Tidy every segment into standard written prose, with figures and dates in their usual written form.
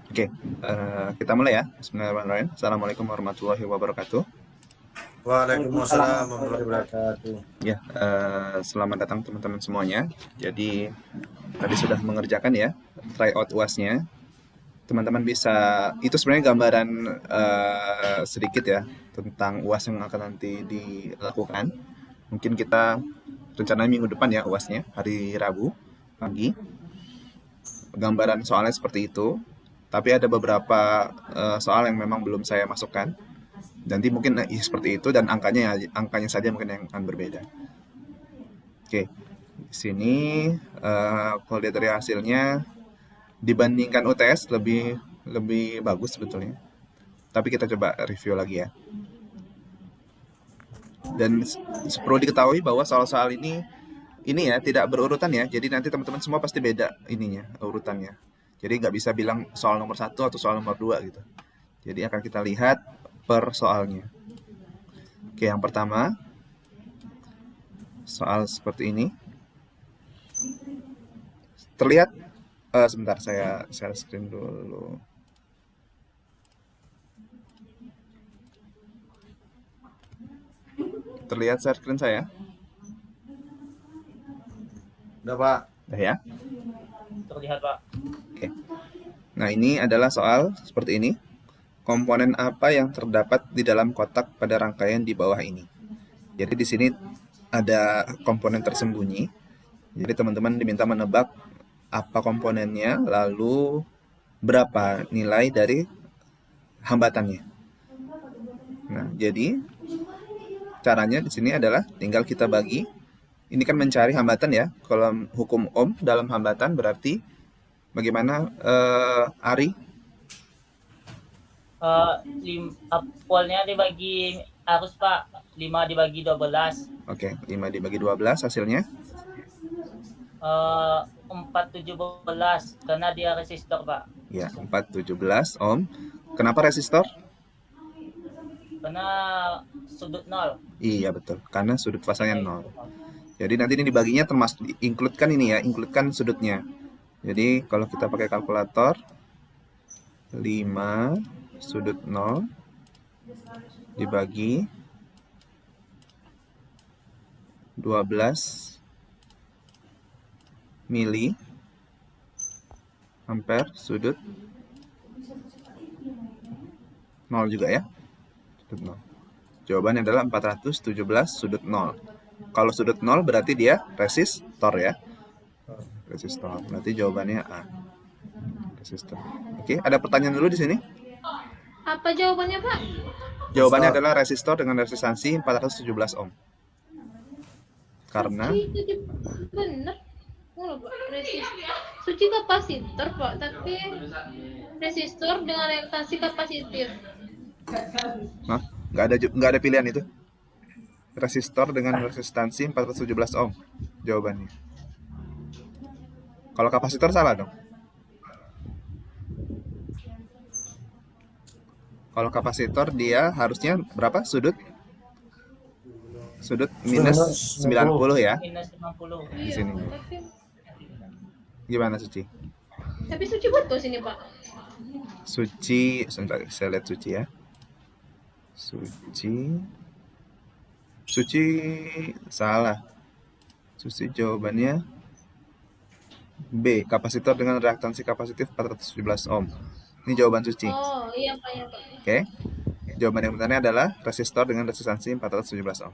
Oke, kita mulai ya. Bismillahirrahmanirrahim. Assalamualaikum warahmatullahi wabarakatuh. Waalaikumsalam Waalaikumsalam. warahmatullahi wabarakatuh. Ya, selamat datang teman-teman semuanya. Jadi tadi sudah mengerjakan ya tryout UASnya. Teman-teman bisa, itu sebenarnya gambaran sedikit ya tentang UAS yang akan nanti dilakukan. Mungkin kita rencananya minggu depan ya UASnya, hari Rabu pagi. Gambaran soalnya seperti itu. Tapi ada beberapa soal yang memang belum saya masukkan. Nanti mungkin seperti itu dan angkanya saja mungkin yang akan berbeda. Oke, di sini kalau lihat dari hasilnya dibandingkan UTS lebih lebih bagus sebetulnya. Tapi kita coba review lagi ya. Dan perlu diketahui bahwa soal-soal ini ya tidak berurutan ya. Jadi nanti teman-teman semua pasti beda ininya urutannya. Jadi nggak bisa bilang soal nomor 1 atau soal nomor 2 gitu. Jadi akan kita lihat per soalnya. Oke, yang pertama soal seperti ini. Terlihat sebentar saya share screen dulu. Terlihat share screen saya? Udah, Pak. Udah ya? Terlihat, Pak. Oke. Nah, ini adalah soal seperti ini. Komponen apa yang terdapat di dalam kotak pada rangkaian di bawah ini? Jadi di sini ada komponen tersembunyi. Jadi teman-teman diminta menebak apa komponennya, lalu berapa nilai dari hambatannya. Nah, jadi caranya di sini adalah tinggal kita bagi. Ini kan mencari hambatan ya. Kalau hukum Ohm dalam hambatan berarti bagaimana Ari? Polnya dibagi arus, Pak. 5 dibagi 12. Oke, 5 dibagi 12 hasilnya? 417 karena dia resistor, Pak. Ya, 417 ohm. Kenapa resistor? Karena sudut 0. Iya, betul. Karena sudut fasanya 0. Jadi nanti ini dibaginya termasuk include-kan ini ya, include-kan sudutnya. Jadi kalau kita pakai kalkulator 5 sudut 0 dibagi 12 mili ampere sudut 0 juga ya. Sudut 0. Jawabannya adalah 417 sudut 0. Kalau sudut 0 berarti dia resistor ya. Resistor. Berarti jawabannya A. Resistor. Oke, ada pertanyaan dulu di sini? Apa jawabannya, Pak? Jawabannya adalah resistor dengan resistansi 417 ohm. Karena Bener. Pak. Suci kapasitor, Pak, tapi resistor dengan reaktasi kapasitif. nah, nggak ada pilihan itu. Resistor dengan resistansi 417 ohm jawabannya. Kalau kapasitor salah dong. Kalau kapasitor dia harusnya berapa sudut? Sudut minus 90 ya. Minus 50. Di sini. Tapi, Gimana Suci? tapi Suci betul sini, Pak. Suci, sebentar saya lihat Suci ya. Suci salah. Suci jawabannya B, kapasitor dengan reaktansi kapasitif 417 ohm. Ini jawaban Suci. Oh, iya, Pak, ya, Pak. Oke. Jawaban yang benarnya adalah resistor dengan resistansi 417 ohm.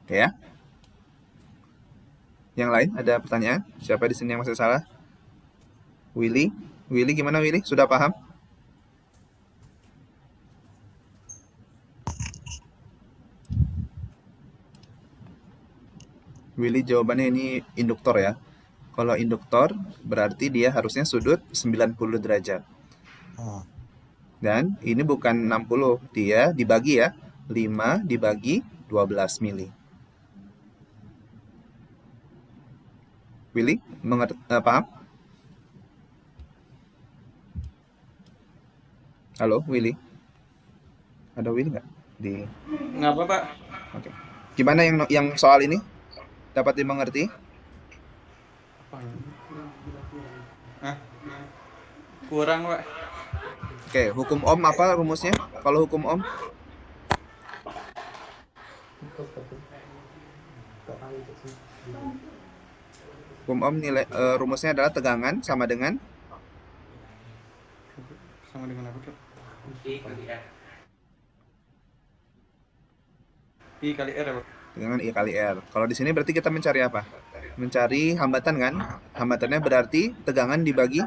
Oke ya. Yang lain ada pertanyaan? Siapa di sini yang masih salah? Willy? Willy gimana Willy? Sudah paham? Willy jawabannya ini induktor ya. Kalau induktor berarti dia harusnya sudut 90 derajat. Dan ini bukan 60, dia dibagi ya. 5 dibagi 12 mili. Willy, paham? Halo, Willy? Ada Willy nggak? Nggak apa, Pak. Oke. Gimana yang soal ini? Dapat dimengerti? Kurang, Pak. Oke, hukum Ohm apa rumusnya? Kalau hukum Ohm? Hukum Ohm rumusnya adalah tegangan sama dengan Sama dengan apa, Pak? I kali R ya, Pak? tegangan I kali R. Kalau di sini berarti kita mencari apa? Mencari hambatan kan? Hambatannya berarti tegangan dibagi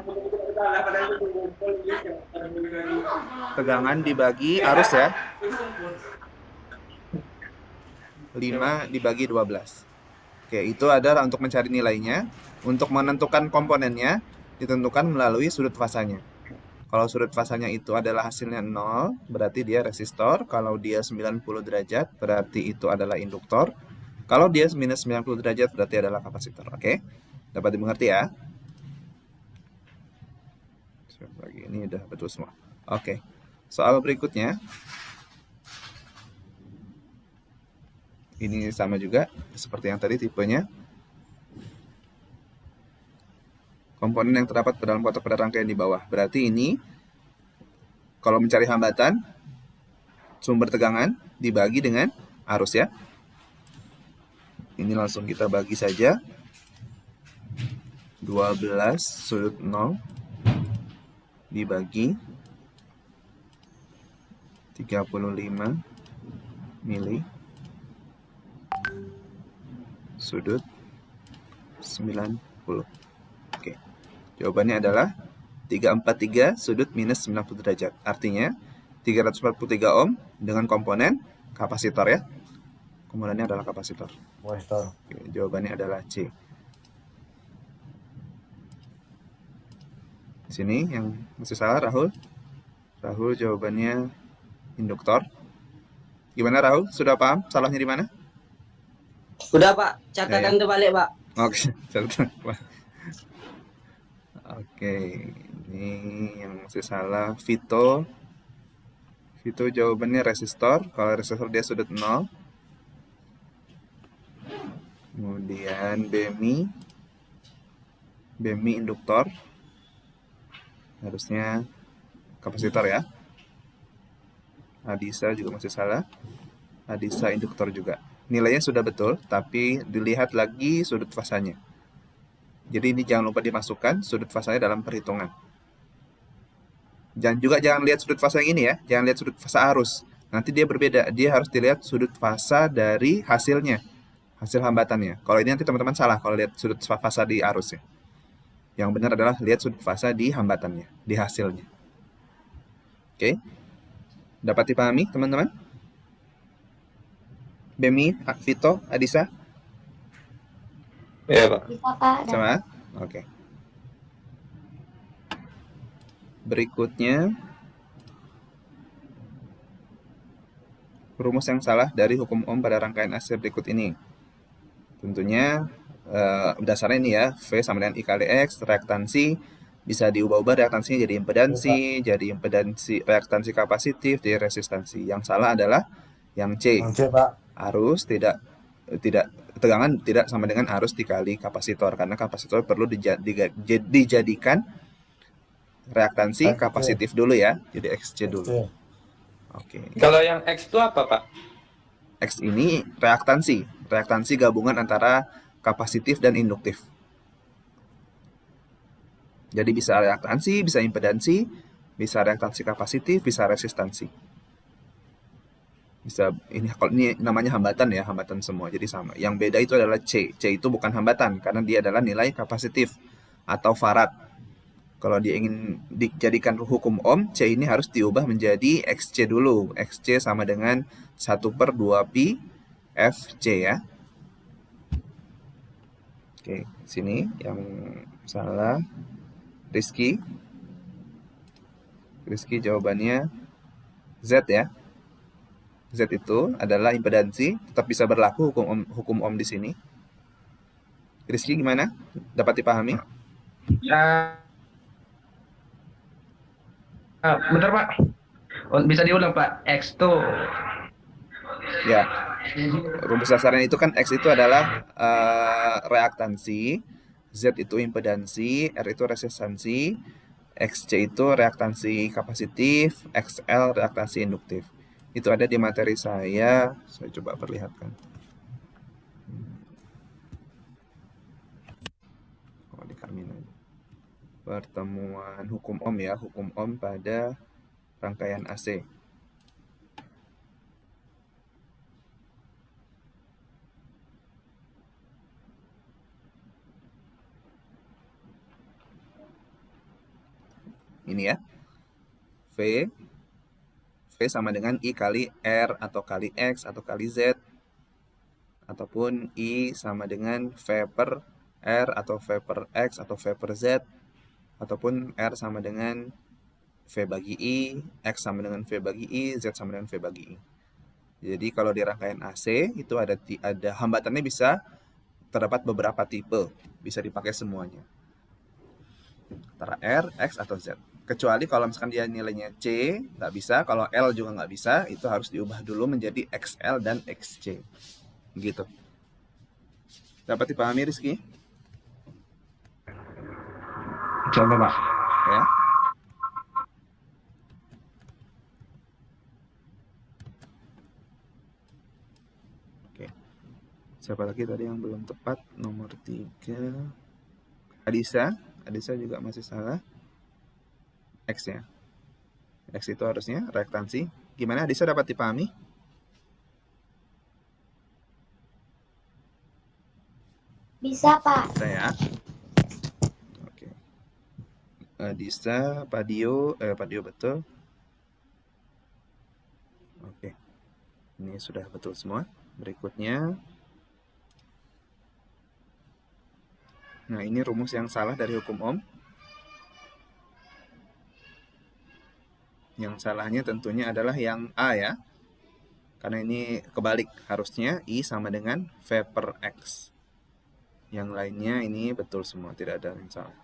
arus ya. 5 dibagi 12. Oke, itu adalah untuk mencari nilainya. Untuk menentukan komponennya ditentukan melalui sudut fasanya. Kalau sudut fasanya itu adalah hasilnya 0, berarti dia resistor. Kalau dia 90 derajat, berarti itu adalah induktor. Kalau dia minus 90 derajat, berarti adalah kapasitor. Oke? Dapat dimengerti ya? Lagi ini udah betul semua. Oke. Soal berikutnya. Ini sama juga seperti yang tadi tipenya. Komponen yang terdapat dalam kotak pada rangkaian di bawah. Berarti ini kalau mencari hambatan, sumber tegangan dibagi dengan arus ya. Ini langsung kita bagi saja. 12 sudut 0 dibagi 35 mili sudut 90. Oke. Jawabannya adalah 343 sudut minus 90 derajat. Artinya 343 ohm dengan komponen kapasitor ya. Komponennya adalah kapasitor. Moistor. Oke, jawabannya adalah C. Di sini yang masih salah Rahul. Rahul jawabannya induktor. Gimana Rahul? Sudah paham salahnya di mana? Udah Pak, catatan terbalik Pak. Oke, catatan. Oke, ini yang masih salah Vito. Vito jawabannya resistor. Kalau resistor dia sudut 0. Kemudian BMI induktor. Harusnya kapasitor ya. Adisa juga masih salah. Adisa induktor juga. Nilainya sudah betul, tapi dilihat lagi sudut fasanya. Jadi ini jangan lupa dimasukkan sudut fasanya dalam perhitungan. Jangan lihat sudut fasa yang ini ya, jangan lihat sudut fasa arus. Nanti dia berbeda, dia harus dilihat sudut fasa dari hasilnya, hasil hambatannya. Kalau ini nanti teman-teman salah kalau lihat sudut fasa di arusnya. Yang benar adalah lihat sudut fasa di hambatannya, di hasilnya. Oke, dapat dipahami teman-teman? Bemi, Vito, Adisa? Iya, Pak. Bisa Pak. Sama? Oke. Berikutnya, rumus yang salah dari hukum Ohm pada rangkaian AC berikut ini. Tentunya dasarnya ini ya, V sama dengan I kali X, reaktansi bisa diubah-ubah reaktansinya jadi impedansi, reaktansi kapasitif, jadi resistansi. Yang salah adalah yang C. Yang C, Pak. Arus tegangan tidak sama dengan arus dikali kapasitor, karena kapasitor perlu dijadikan reaktansi XC. kapasitif dulu ya, jadi XC dulu. Oke. Kalau yang X itu apa, Pak? X ini reaktansi gabungan antara kapasitif dan induktif. Jadi bisa reaktansi, bisa impedansi, bisa reaktansi kapasitif, bisa resistansi. Bisa ini kalau ini namanya hambatan ya, hambatan semua jadi sama. Yang beda itu adalah C. C itu bukan hambatan karena dia adalah nilai kapasitif atau farad. Kalau dia ingin dijadikan hukum Ohm, C ini harus diubah menjadi XC dulu. XC sama dengan 1/2pi FC ya. Oke, sini yang salah Rizky jawabannya Z ya. Z itu adalah impedansi, tetap bisa berlaku hukum Ohm di sini. Rizky gimana? Dapat dipahami? Bentar Pak. Bisa diulang Pak. X tuh. Ya. Rumus dasarnya itu kan X itu adalah reaktansi, Z itu impedansi, R itu resistansi, XC itu reaktansi kapasitif, XL reaktansi induktif. Itu ada di materi saya coba perlihatkan. Oh, di Carmina. Pertemuan hukum Ohm ya, hukum Ohm pada rangkaian AC. Ini ya, V sama dengan I kali R atau kali X atau kali Z, ataupun I sama dengan V per R atau V per X atau V per Z, ataupun R sama dengan V bagi I, X sama dengan V bagi I, Z sama dengan V bagi I. Jadi kalau di rangkaian AC itu ada hambatannya bisa terdapat beberapa tipe, bisa dipakai semuanya. Antara R, X, atau Z. Kecuali kalau misalkan dia nilainya C, nggak bisa. Kalau L juga nggak bisa, itu harus diubah dulu menjadi XL dan XC. Gitu. Dapat dipahami, Rizky? Coba Pak. Ya. Oke. Siapa lagi tadi yang belum tepat? Nomor 3. Adisa juga masih salah. X ya. X itu harusnya reaktansi. Gimana Adisa, dapat dipahami? Bisa, Pak. Bisa ya. Oke. Adisa, Padio betul. Oke. Ini sudah betul semua. Berikutnya. Nah, ini rumus yang salah dari hukum Ohm. Yang salahnya tentunya adalah yang A ya. Karena ini kebalik. Harusnya I sama dengan V per X. Yang lainnya ini betul semua. Tidak ada yang salah.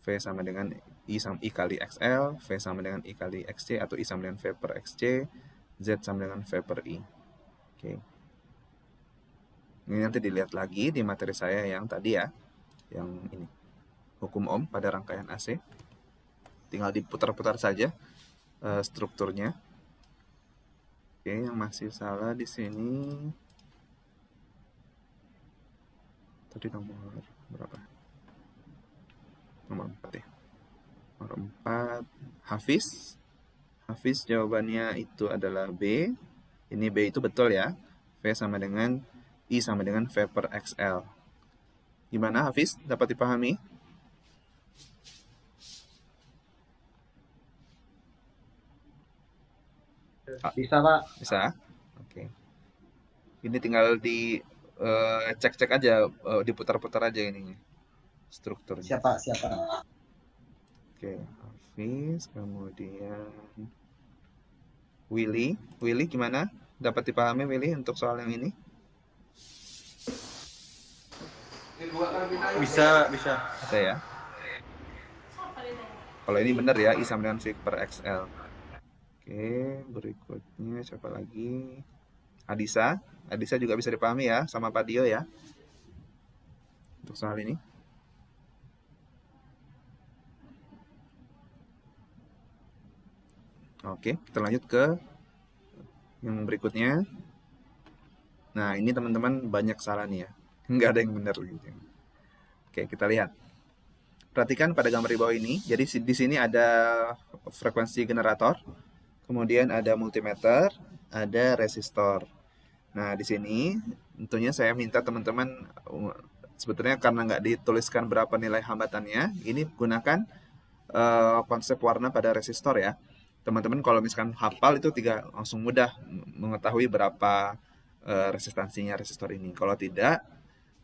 V sama dengan I kali XL. V sama dengan I kali XC. Atau I sama dengan V per XC. Z sama dengan V per I. Oke. Ini nanti dilihat lagi di materi saya yang tadi ya. Yang ini. Hukum Ohm pada rangkaian AC. Tinggal diputar-putar saja strukturnya. Oke, yang masih salah di sini tadi nomor berapa? Nomor 4 ya. Nomor 4 Hafiz jawabannya itu adalah B. Ini B itu betul ya. V sama dengan I sama dengan V per XL. Gimana Hafiz? Dapat dipahami? Bisa, Pak. Bisa? Oke. Ini tinggal cek-cek aja, diputar-putar aja ininya. Strukturnya. Siapa? Oke, Hafiz, kemudian Willy gimana? Dapat dipahami Willy untuk soal yang ini? Bisa. Bisa ya? Kalau ini benar ya, I sama dengan V per XL. Oke, berikutnya siapa lagi? Adisa juga bisa dipahami ya, sama Pak Dio ya. Untuk soal ini. Oke, kita lanjut ke yang berikutnya. Nah, ini teman-teman banyak salah nih ya. Nggak ada yang benar gitu. Oke, kita lihat. Perhatikan pada gambar di bawah ini. Jadi di sini ada frekuensi generator. Kemudian ada multimeter, ada resistor. Nah, di sini tentunya saya minta teman-teman, sebetulnya karena nggak dituliskan berapa nilai hambatannya, ini gunakan konsep warna pada resistor ya. Teman-teman kalau misalkan hafal itu langsung mudah mengetahui berapa resistansinya resistor ini. Kalau tidak,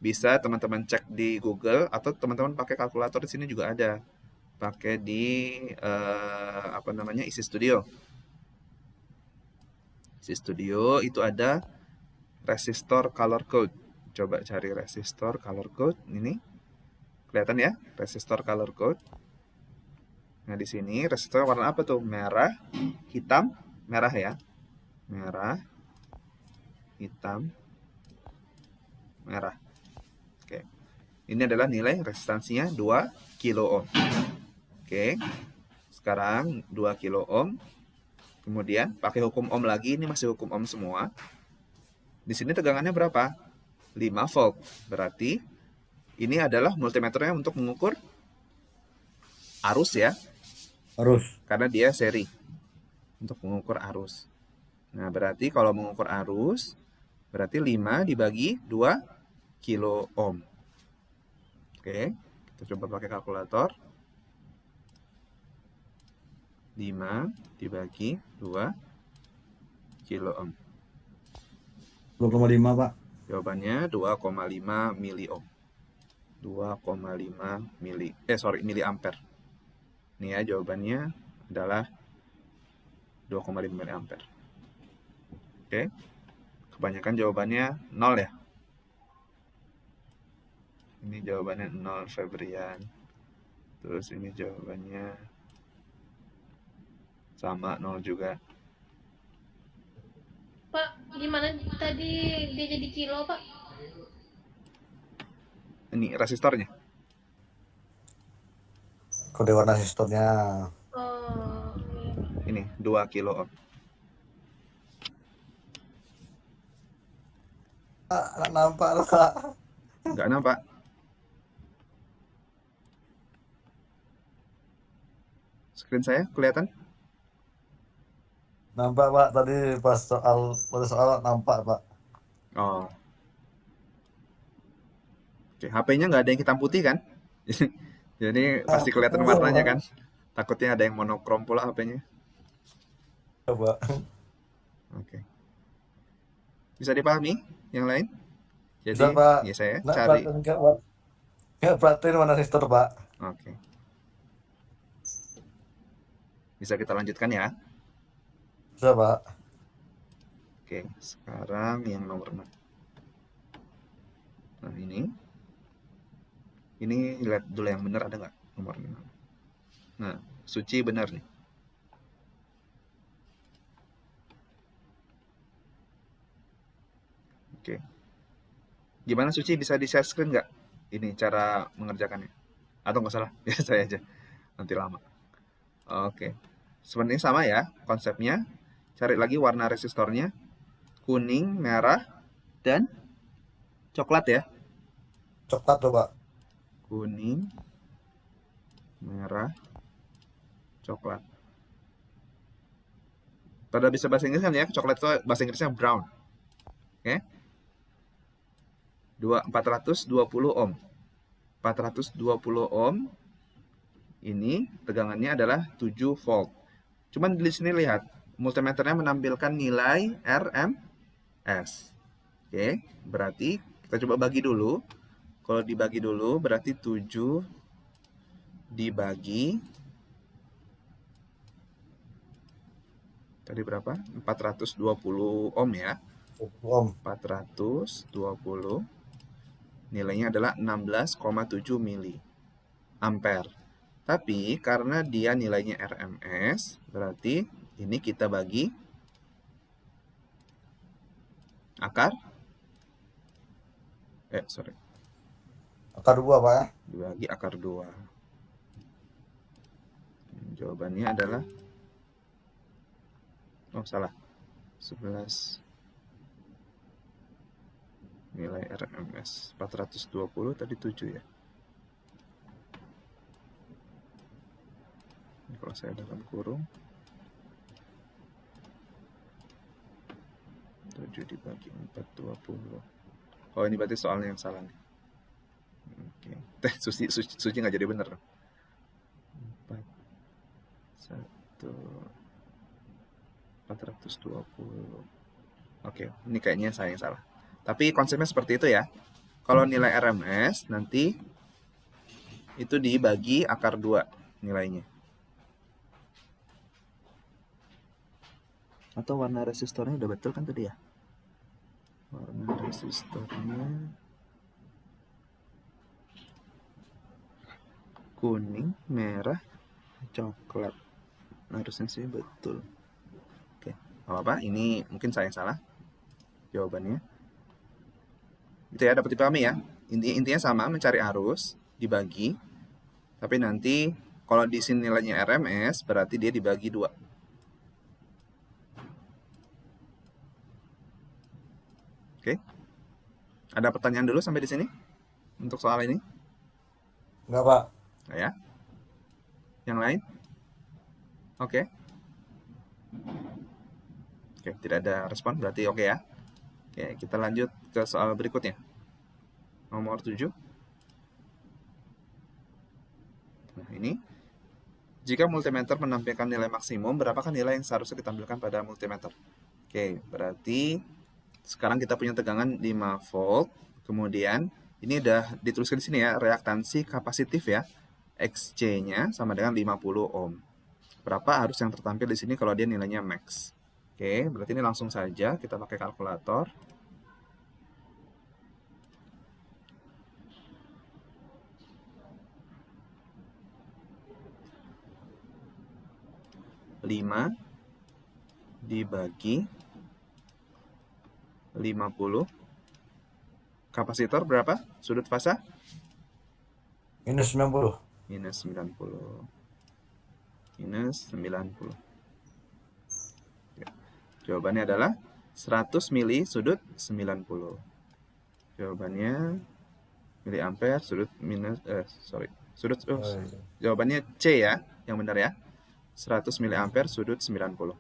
bisa teman-teman cek di Google atau teman-teman pakai kalkulator. Di sini juga ada. Pakai di Easy Studio. Easy Studio itu ada resistor color code. Coba cari resistor color code ini. Kelihatan ya? Resistor color code. Nah, di sini resistor warna apa tuh? Merah, hitam, merah ya. Merah, hitam, merah. Oke. Ini adalah nilai resistansinya 2 kilo ohm. Oke. Sekarang 2 kilo ohm. Kemudian pakai hukum ohm lagi, ini masih hukum ohm semua. Di sini tegangannya berapa? 5 volt. Berarti ini adalah multimeternya untuk mengukur arus ya, Harus. karena dia seri untuk mengukur arus. Nah, berarti kalau mengukur arus, berarti 5 dibagi 2 kilo ohm. Oke, kita coba pakai kalkulator. 5 dibagi 2 kilo ohm. 2,5 Pak. Jawabannya 2,5 mili ohm. 2,5 mili ampere. Ini ya jawabannya adalah 2,5 mili ampere. Oke. Kebanyakan jawabannya 0 ya. Ini jawabannya 0 Febrian. Terus ini jawabannya sama 0 juga. Pak, gimana tadi dia jadi kilo, Pak? Ini resistornya. Kode warna resistornya. Oh, Ini 2 kilo ohm. Nggak nampak loh Pak. Nggak nampak. Screen saya kelihatan? Nampak Pak, tadi pas soal nampak Pak. Oh. Oke, HP-nya nggak ada yang hitam putih kan? Jadi pasti kelihatan warnanya kan? Takutnya ada yang monokrom pula HP-nya. Coba. Oke. Bisa dipahami yang lain? Jadi, Bisa, Pak. ya saya Nggak cari. nggak perhatiin warna resistor Pak. Oke. Bisa kita lanjutkan ya. Bisa Pak. Oke, sekarang yang nomor 6. Nah, ini lihat dulu yang benar ada nggak nomor 6. Nah, Suci benar nih. Oke. Gimana Suci, bisa di-share screen nggak? Ini cara mengerjakannya. Atau nggak salah, ya saya aja. Nanti lama. Oke. Sebenarnya sama ya konsepnya. Cari lagi warna resistornya. Kuning, merah, dan coklat ya. Coklat tuh Pak. Kuning, merah, coklat. Pada bisa bahasa Inggris kan ya, coklat itu bahasa Inggrisnya brown. Oke. 420 ohm. 420 ohm ini tegangannya adalah 7 volt. Cuman di sini lihat, multimeternya menampilkan nilai RMS. Oke, berarti kita coba bagi dulu. Kalau dibagi dulu berarti 7 dibagi tadi berapa? 420 ohm ya. Om. 420 nilainya adalah 16,7 mili ampere. Tapi karena dia nilainya RMS, berarti ini kita bagi akar Akar 2 Pak ya. dibagi akar 2. Jawabannya adalah salah. 11 nilai RMS 420 tadi 7 ya. Ini kalau saya dalam kurung 7 dibagi 420. Oh, ini berarti soalnya yang salah nih. Oke. Suci nggak jadi bener. 4 420. Oke, ini kayaknya saya yang salah. Tapi konsepnya seperti itu ya. Kalau nilai RMS nanti itu dibagi akar 2 nilainya. Atau warna resistornya udah betul kan tadi ya? Warna resistornya kuning, merah, coklat. Harusnya sih betul. Oke, apa-apa. Ini mungkin saya yang salah jawabannya. Itu ya, dapat dipahami ya. Intinya sama, mencari arus dibagi, tapi nanti Kalau di sini nilainya RMS, berarti dia dibagi 2. Oke. Ada pertanyaan dulu sampai di sini? Untuk soal ini? Enggak, Pak. Nggak ya? Yang lain? Oke. Oke, tidak ada respon, berarti oke ya. Oke, kita lanjut ke soal berikutnya. Nomor 7. Nah, ini. Jika multimeter menampilkan nilai maksimum, berapakah nilai yang seharusnya ditampilkan pada multimeter? Oke, berarti sekarang kita punya tegangan 5 volt. Kemudian, ini udah dituliskan di sini ya, reaktansi kapasitif ya. XC-nya sama dengan 50 ohm. Berapa harus yang tertampil di sini kalau dia nilainya max? Oke, berarti ini langsung saja kita pakai kalkulator. Lima dibagi 50. Kapasitor berapa? Sudut fasa? Minus 90. Minus 90. Minus 90. Ya. Jawabannya adalah 100 mili sudut 90. Jawabannya miliampere sudut minus sudut jawabannya C ya, yang benar ya. 100 miliampere sudut 90.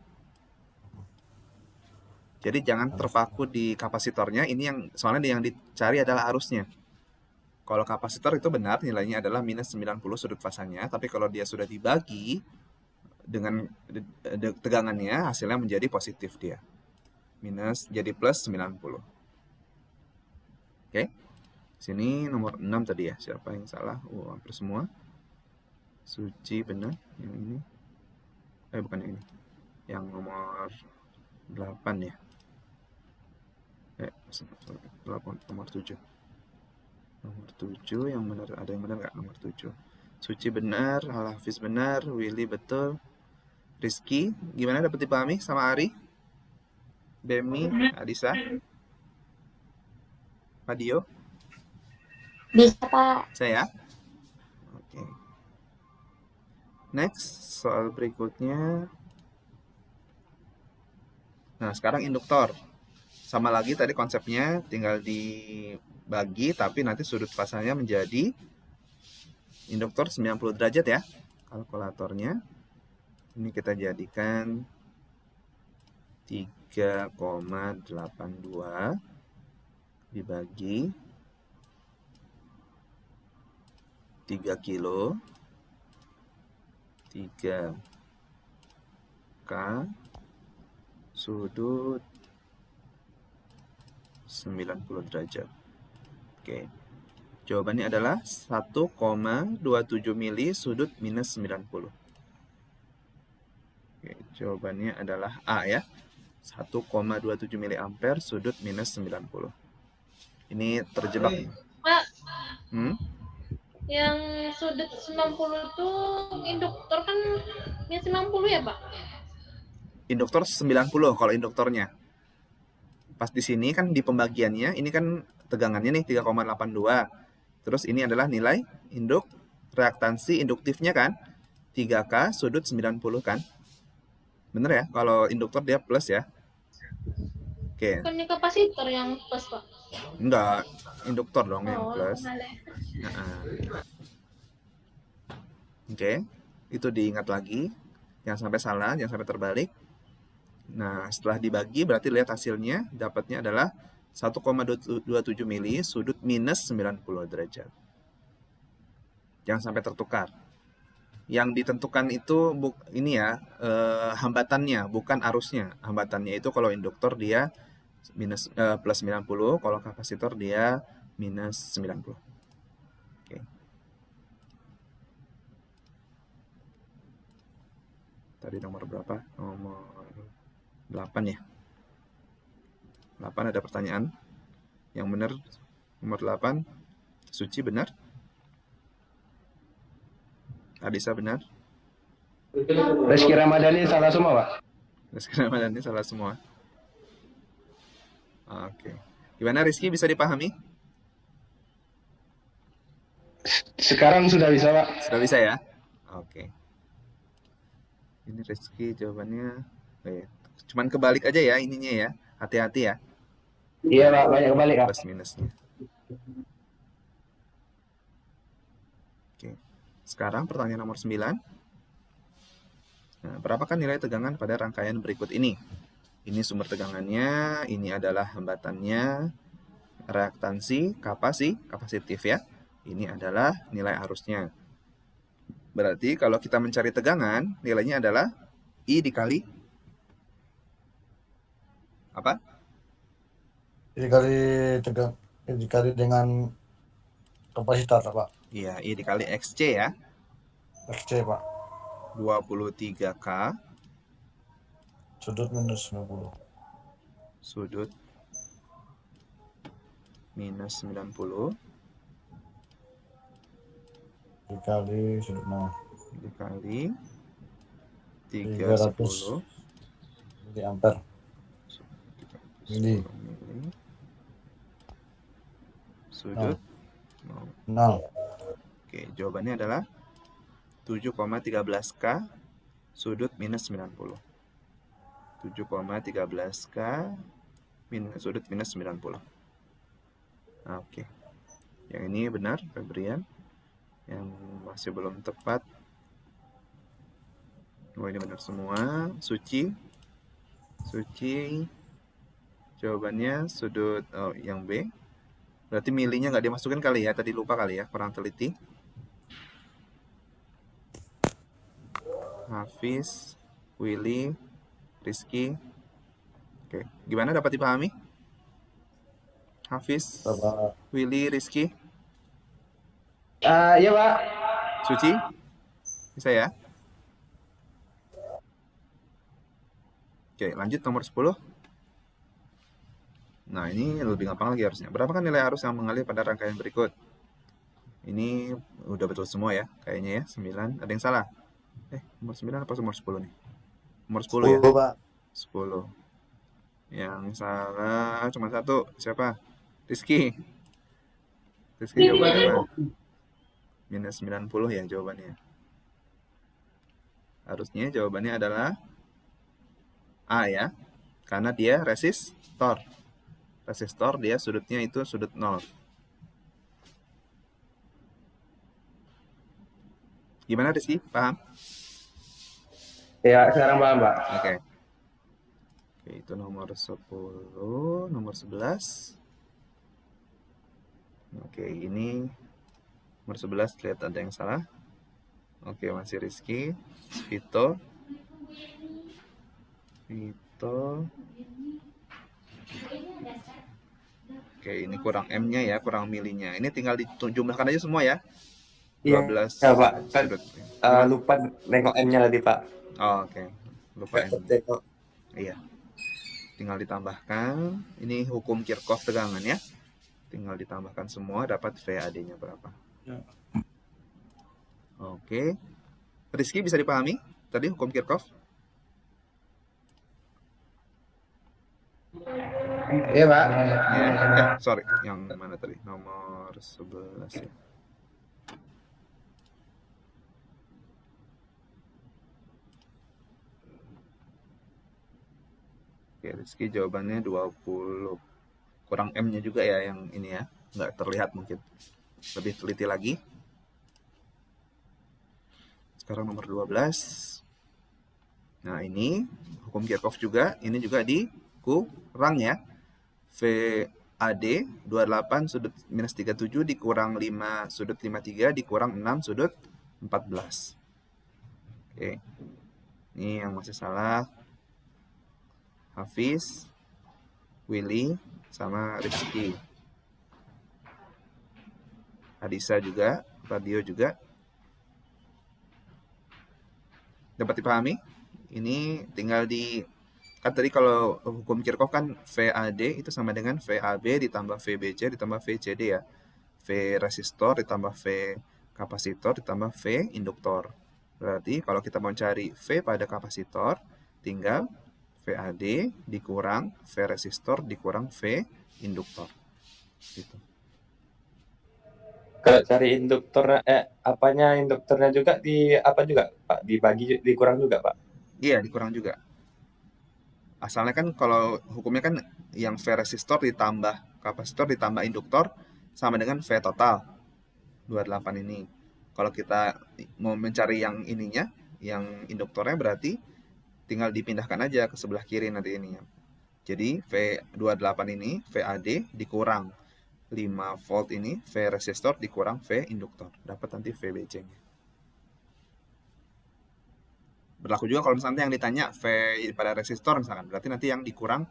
Jadi jangan terpaku di kapasitornya, ini yang soalnya yang dicari adalah arusnya. Kalau kapasitor itu benar nilainya adalah minus 90 sudut fasanya, tapi kalau dia sudah dibagi dengan tegangannya, hasilnya menjadi positif dia. Minus jadi plus 90. Oke. Sini nomor 6 tadi ya. Siapa yang salah? Hampir semua. Suci benar yang ini. Bukan yang ini. Yang nomor 8 ya. 8, nomor 7. Nomor 7 yang benar, ada yang benar nggak? Nomor 7. Suci benar, Al-Hafiz benar, Willy betul. Rizky, gimana dapat dipahami sama Ari? Bemi, Adisa? Padio? Bisa, Pak. Saya? Oke. Next, soal berikutnya. Nah, sekarang induktor. Sama lagi tadi konsepnya tinggal dibagi, tapi nanti sudut fasanya menjadi induktor 90 derajat ya. Kalkulatornya. Ini kita jadikan 3,82 dibagi 3 kilo 3 K sudut 90 derajat. Oke. Jawabannya adalah 1,27 mili sudut minus 90. Oke, jawabannya adalah A ya. 1,27 mili ampere sudut minus 90. Ini terjebak. Pak, Hmm? yang sudut 90 tuh induktor kan minus 90 ya, Pak? Induktor 90 kalau induktornya. Pas di sini kan di pembagiannya, ini kan tegangannya nih 3,82. Terus ini adalah nilai reaktansi induktifnya kan. 3K sudut 90 kan. Bener ya? Kalau induktor dia plus ya. Oke. Bukannya kapasitor yang plus, Pak? Enggak, induktor dong yang plus. Malah. Oke. Itu diingat lagi. Jangan sampai salah, jangan sampai terbalik. Nah, setelah dibagi berarti lihat hasilnya, dapatnya adalah 1,27 mili sudut minus 90 derajat. Jangan sampai tertukar. Yang ditentukan itu ini ya, hambatannya, bukan arusnya. Hambatannya itu kalau induktor dia plus 90, kalau kapasitor dia minus 90. Oke. Tadi nomor berapa? Nomor 8 ya. 8 ada pertanyaan. Yang benar nomor 8. Suci benar? Adisa benar? Rizky Ramadhani salah semua, Pak. Rizky Ramadhani salah semua. Oke. Gimana Rizky, bisa dipahami? Sekarang sudah bisa, Pak. Sudah bisa ya? Oke. Ini Rizky jawabannya. Cuman kebalik aja ya ininya ya. Hati-hati ya. Iya Pak, banyak kebalik Pak. Plus minusnya. Oke. Sekarang pertanyaan nomor 9. Nah, berapakah nilai tegangan pada rangkaian berikut ini? Ini sumber tegangannya, ini adalah hambatannya, reaktansi, kapasitif ya. Ini adalah nilai arusnya. Berarti kalau kita mencari tegangan, nilainya adalah I dikali apa? Dikali dengan kapasitor, Pak. Iya, I dikali XC ya. XC, Pak. 23K Sudut minus 90. sudut minus 90 Dikali sudut 0. dikali 300 310 miliampere. Mili. mili sudut 0. Oke, jawabannya adalah 7,13K sudut minus 90. 7,13K sudut minus 90. Oke. Yang ini benar, Febrian. Yang masih belum tepat. Oh, ini benar semua. Suci. Jawabannya sudut yang B. Berarti milinya nggak dimasukin kali ya. Tadi lupa kali ya, kurang teliti. Hafiz, Willy, Rizky. Oke, gimana dapat dipahami? Hafiz, Bapak. Willy, Rizky, Iya Pak. Suci? Bisa ya? Oke, lanjut nomor 10. Nah, ini lebih gampang lagi harusnya. Berapakah nilai arus yang mengalir pada rangkaian berikut? Ini udah betul semua ya, kayaknya ya. 9. Ada yang salah? Nomor 9 apa nomor 10 nih? Nomor 10 ya? 10, Pak. 10. Yang salah cuma satu. Siapa? Rizky. Rizky jawabannya apa? Minus 90 ya jawabannya. Harusnya jawabannya adalah A ya. Karena dia resistor. Resistor dia sudutnya itu sudut 0. Gimana Rizky? Paham? Ya, sekarang paham Pak. Oke. Oke, itu nomor 10, nomor 11. Oke, ini nomor 11 lihat ada yang salah. Oke, masih Rizky, Vito. Oke, ini kurang M-nya ya, kurang milinya. Ini tinggal dijumlahkan aja semua ya. 12 Iya, Pak. Kan sudut. lupa nengok M-nya tadi, Pak. Oh, oke. Lupa M. Iya. Tinggal ditambahkan. Ini hukum Kirchhoff tegangan ya. Tinggal ditambahkan semua dapat VAD-nya berapa. Oke. Rizky bisa dipahami tadi hukum Kirchhoff? Iya Pak. Ya. Sorry, yang mana tadi? Nomor 11 ya. Oke, Rizky jawabannya 20. Kurang M-nya juga ya yang ini ya. Nggak terlihat mungkin. Lebih teliti lagi. Sekarang nomor 12. Nah, ini hukum Kirchhoff juga. Ini juga dikurang ya. VAD 28 sudut minus 37 dikurang 5 sudut 53 dikurang 6 sudut 14. Oke. Ini yang masih salah. Hafiz, Willy, sama Rizky. Adisa juga, Radio juga. Dapat dipahami? Ini tinggal kan tadi kalau hukum Kirchhoff kan VAD itu sama dengan VAB ditambah VBC ditambah VCD ya. V resistor ditambah V kapasitor ditambah V induktor. Berarti kalau kita mau cari V pada kapasitor, tinggal VAD dikurang V resistor dikurang V induktor. Gitu. Kalau cari induktor apanya induktornya juga di apa juga Pak? Dibagi dikurang juga Pak. Iya, dikurang juga. Asalnya kan kalau hukumnya kan yang V resistor ditambah kapasitor ditambah induktor sama dengan V total 28 ini. Kalau kita mau mencari yang ininya, yang induktornya berarti tinggal dipindahkan aja ke sebelah kiri nanti ininya. Jadi V28 ini VAD dikurang 5 volt ini V resistor dikurang V induktor. Dapat nanti VBC-nya. Berlaku juga kalau misalnya yang ditanya V pada resistor misalkan, berarti nanti yang dikurang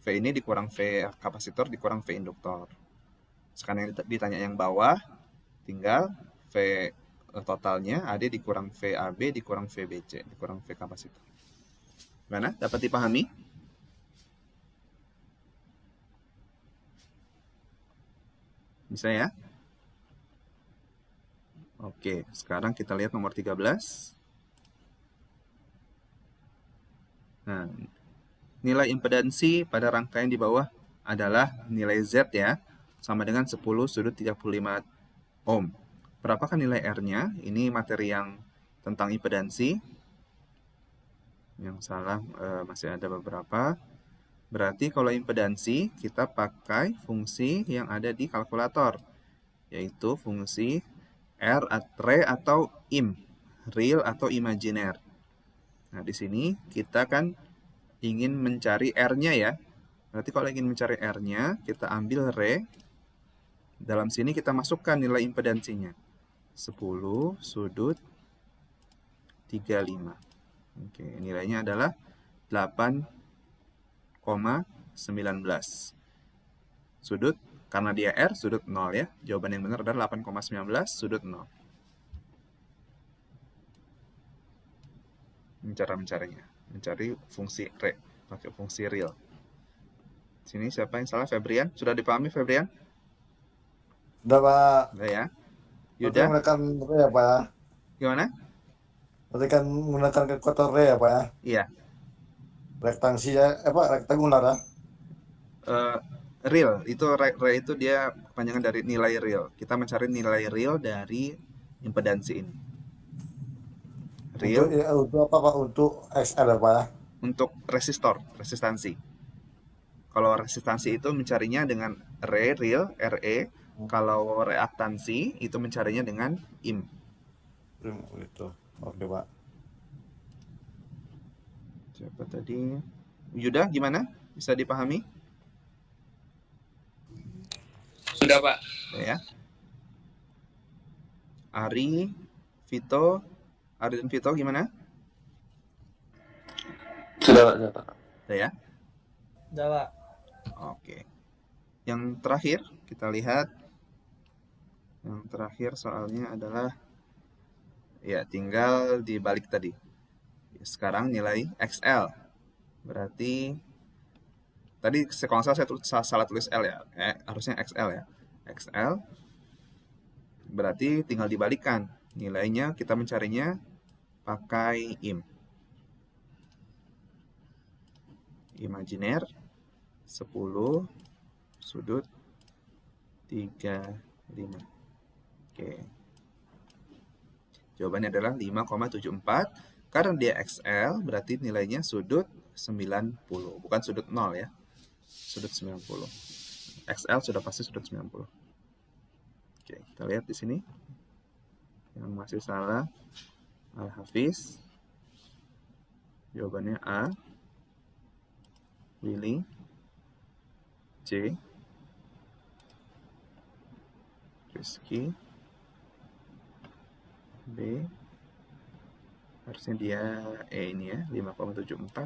V ini dikurang V kapasitor dikurang V induktor. Sekarang yang ditanya yang bawah, tinggal V totalnya AD dikurang VAB dikurang VBC dikurang V kapasitor. Gimana? Dapat dipahami? Bisa ya? Oke, sekarang kita lihat nomor 13. Nah, nilai impedansi pada rangkaian di bawah adalah nilai Z ya, sama dengan 10 sudut 35 ohm. Berapakah nilai R-nya? Ini materi yang tentang impedansi. Yang salah masih ada beberapa. Berarti kalau impedansi kita pakai fungsi yang ada di kalkulator, yaitu fungsi R, atau IM, real atau imajiner. Nah, di sini kita kan ingin mencari R-nya ya. Berarti kalau ingin mencari R-nya, kita ambil re. Dalam sini kita masukkan nilai impedansinya. 10 sudut 35. Oke, nilainya adalah 8,19. Sudut, karena dia R, sudut 0 ya. Jawaban yang benar adalah 8,19 sudut 0. Cara mencarinya. Mencari fungsi re, pakai fungsi real. Sini siapa yang salah? Febrian? Sudah dipahami Febrian? Udah Pak. Udah ya. Berarti Yuda, menggunakan re ya Pak ya. gimana? Berarti kan menggunakan kekuatan re ya Pak ya. Iya. Rektangsi ya, rektangular ya. Real, itu re itu dia kepanjangan dari nilai real. Kita mencari nilai real dari impedansi ini. Real Untuk apa Pak? Untuk XL ya Pak ya. untuk resistor, resistansi. Kalau resistansi itu mencarinya dengan real, RE. Kalau reaktansi itu mencarinya dengan IM. Gitu. Oke Pak. Siapa tadi? Yuda, gimana? Bisa dipahami? Sudah Pak. Ya. Ari, Vito, Ari dan Vito gimana? Sudah Pak. Udah ya? Udah, Pak. Oke. Yang terakhir kita lihat. Yang terakhir soalnya adalah ya tinggal dibalik tadi. Sekarang nilai XL. Berarti tadi kalau saya salah tulis L ya. Harusnya XL ya. XL berarti tinggal dibalikkan. Nilainya kita mencarinya pakai IM. Imajiner 10 sudut 35. Oke. Jawabannya adalah 5,74. Karena dia XL berarti nilainya sudut 90. Bukan sudut 0 ya. Sudut 90. XL sudah pasti sudut 90. Oke, kita lihat di sini. Yang masih salah Al-Hafiz. Jawabannya A. Willy. C. Rizky. B. Harusnya dia E ini ya, 5,74.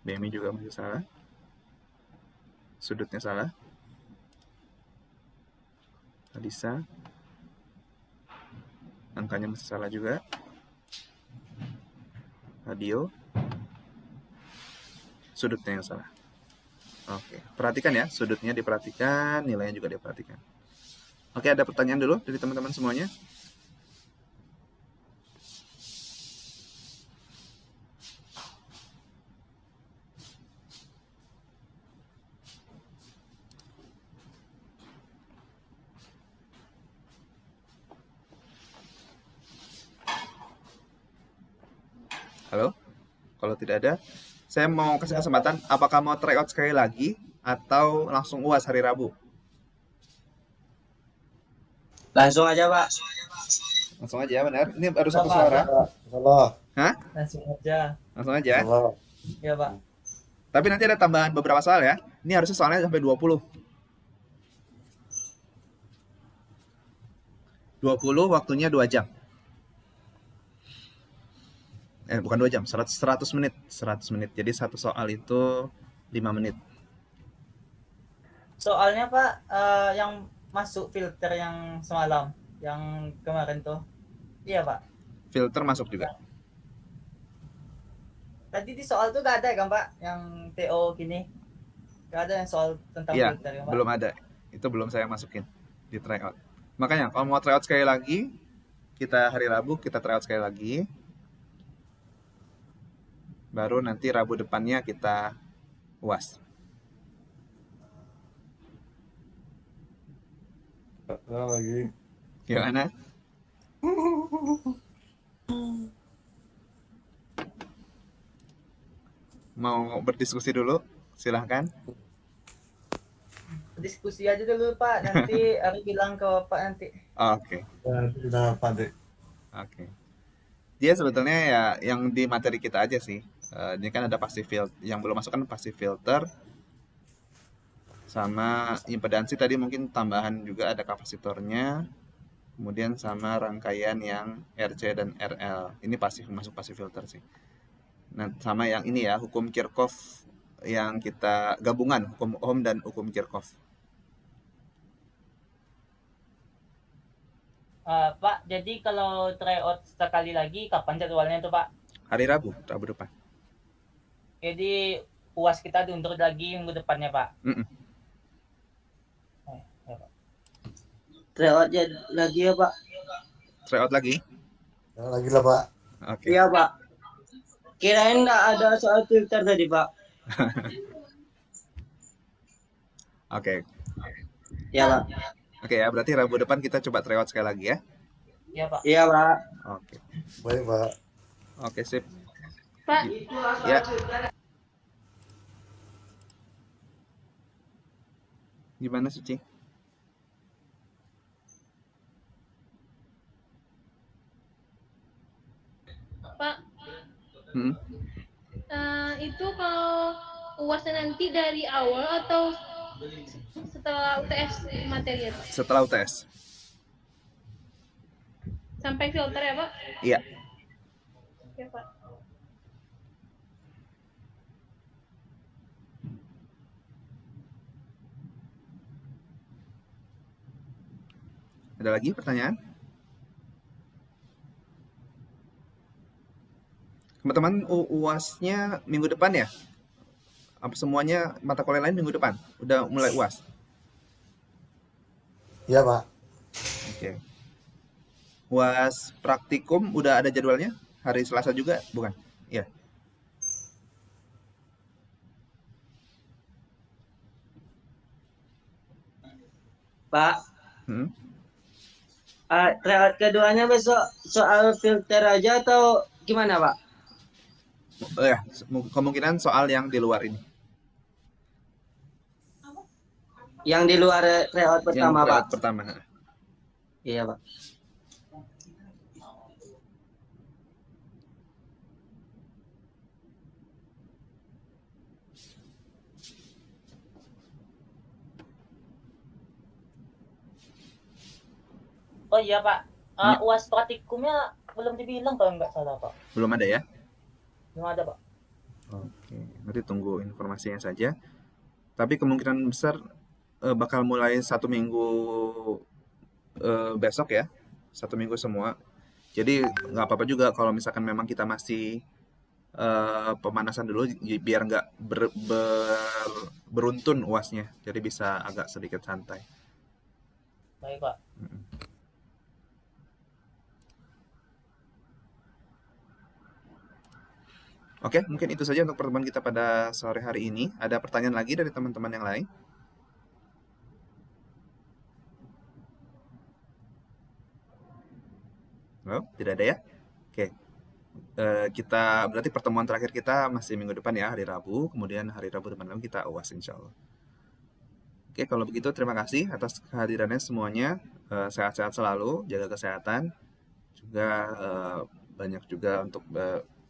BMI juga masih salah. Sudutnya salah. Alisa. Angkanya masih salah juga. Radio. Sudutnya yang salah. Oke, perhatikan ya, sudutnya diperhatikan, nilainya juga diperhatikan. Oke, ada pertanyaan dulu dari teman-teman semuanya? Halo? Kalau tidak ada, saya mau kasih kesempatan, apakah mau tryout sekali lagi atau langsung UAS hari Rabu? Langsung aja, Pak. Langsung aja, benar? Ini baru satu Pak. suara. Salah. Hah? Langsung aja. Langsung aja. Salah. Ya, Pak. Tapi nanti ada tambahan beberapa soal ya. Ini harusnya soalnya sampai 20. 20, waktunya 2 jam. Bukan 2 jam, 100 menit. 100 menit. Jadi satu soal itu 5 menit. Soalnya Pak, yang masuk filter yang semalam, yang kemarin tuh. Iya Pak. Filter masuk juga. Tadi di soal tuh gak ada kan Pak, yang TO gini. Gak ada yang soal tentang Iya, filter kan Pak. belum ada. Itu belum saya masukin di tryout. Makanya kalau mau tryout sekali lagi, kita hari Rabu kita tryout sekali lagi. Baru nanti Rabu depannya kita UAS. Lagi. Gimana? Mau berdiskusi dulu? Silahkan. Diskusi aja dulu Pak, nanti aku bilang ke Bapak nanti. Oke. Sudah pandai. Oke. Dia sebetulnya ya yang di materi kita aja sih. Ini kan ada passive filter, yang belum masuk kan passive filter, sama impedansi tadi mungkin tambahan juga ada kapasitornya, kemudian sama rangkaian yang RC dan RL. Ini masuk passive filter sih. Nah, sama yang ini ya, hukum Kirchhoff yang kita gabungan, hukum Ohm dan hukum Kirchhoff. Pak, jadi kalau tryout sekali lagi, kapan jadwalnya tuh Pak? Hari Rabu depan. Jadi UAS kita diundur lagi minggu depannya Pak. Mm-mm. Ya, Pak. Tryout lagi ya, Pak. Tryout lagi? Jangan lagi lah, Pak. Oke. Iya, Pak. Kirain nggak ada soal filter tadi, Pak. Oke. Iya, Pak. Oke ya, berarti Rabu depan kita coba tryout sekali lagi ya. Iya Pak. Iya, Pak. Oke. Baik, Pak. Oke, sip. Pak, Ya. Gimana Suci? Pak, Hmm? itu kalau UASnya nanti dari awal atau setelah UTS materi ya Pak? Setelah UTS. Sampai filter ya Pak? Iya. Oke Pak. Ada lagi pertanyaan? Teman-teman, UAS-nya minggu depan ya? Apa semuanya mata kuliah lain minggu depan? Udah mulai UAS? Iya, Pak. Oke. UAS praktikum udah ada jadwalnya? Hari Selasa juga, bukan? Iya. Pak, Hmm? tryout keduanya besok soal filter aja atau gimana, Pak? Ya, kemungkinan soal yang di luar ini. Yang di luar tryout pertama, yang Pak. pertama. Iya, Pak. Oh iya Pak. Ya. UAS praktikumnya belum dibilang kalau nggak salah Pak. Belum ada ya? Belum ada Pak. Oke, nanti tunggu informasinya saja. Tapi kemungkinan besar bakal mulai 1 minggu besok ya, 1 minggu semua. Jadi nggak apa-apa juga kalau misalkan memang kita masih pemanasan dulu, biar nggak beruntun UASnya. Jadi bisa agak sedikit santai. Baik Pak. Oke, mungkin itu saja untuk pertemuan kita pada sore hari ini. Ada pertanyaan lagi dari teman-teman yang lain? Oh, tidak ada ya? Oke. kita berarti pertemuan terakhir kita masih minggu depan ya, hari Rabu. Kemudian hari Rabu depan lagi kita UAS insya Allah. Oke, kalau begitu terima kasih atas kehadirannya semuanya. Sehat-sehat selalu, jaga kesehatan. Juga banyak juga untuk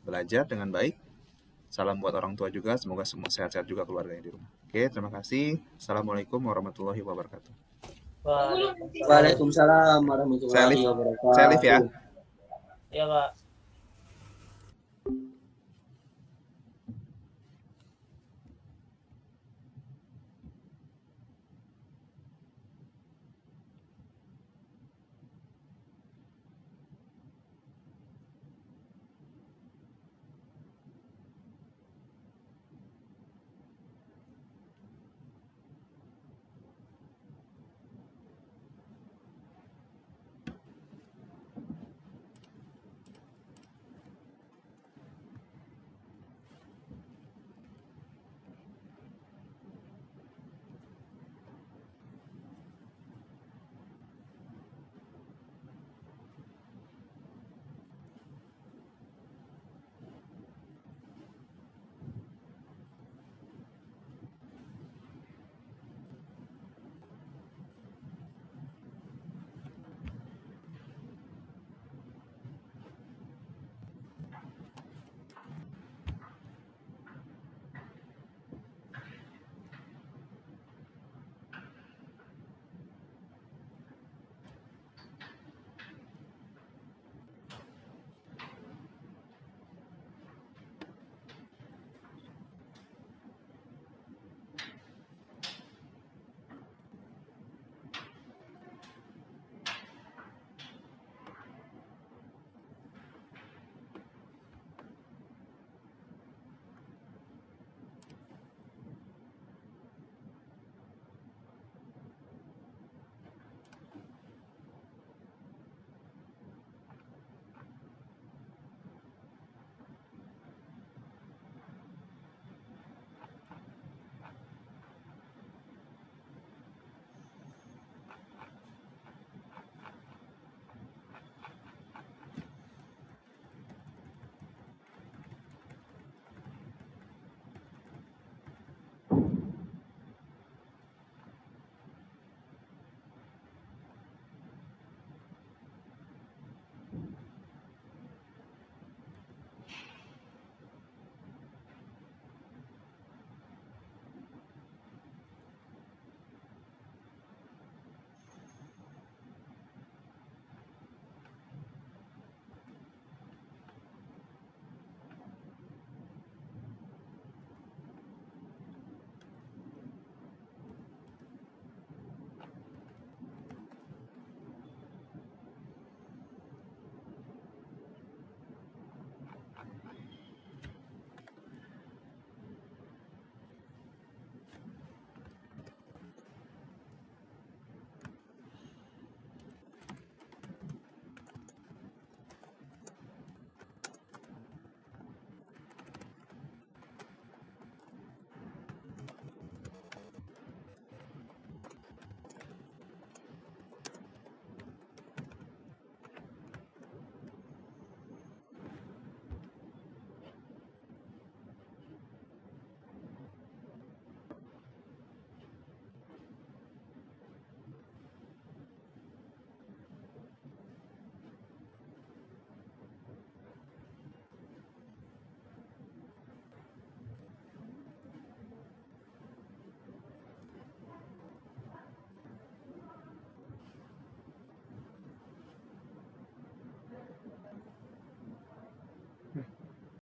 belajar dengan baik. Salam buat orang tua juga, semoga semua sehat-sehat juga keluarganya di rumah. Oke, terima kasih. Assalamualaikum warahmatullahi wabarakatuh. Waalaikumsalam warahmatullahi Saya live wabarakatuh. ya. Iya, Pak.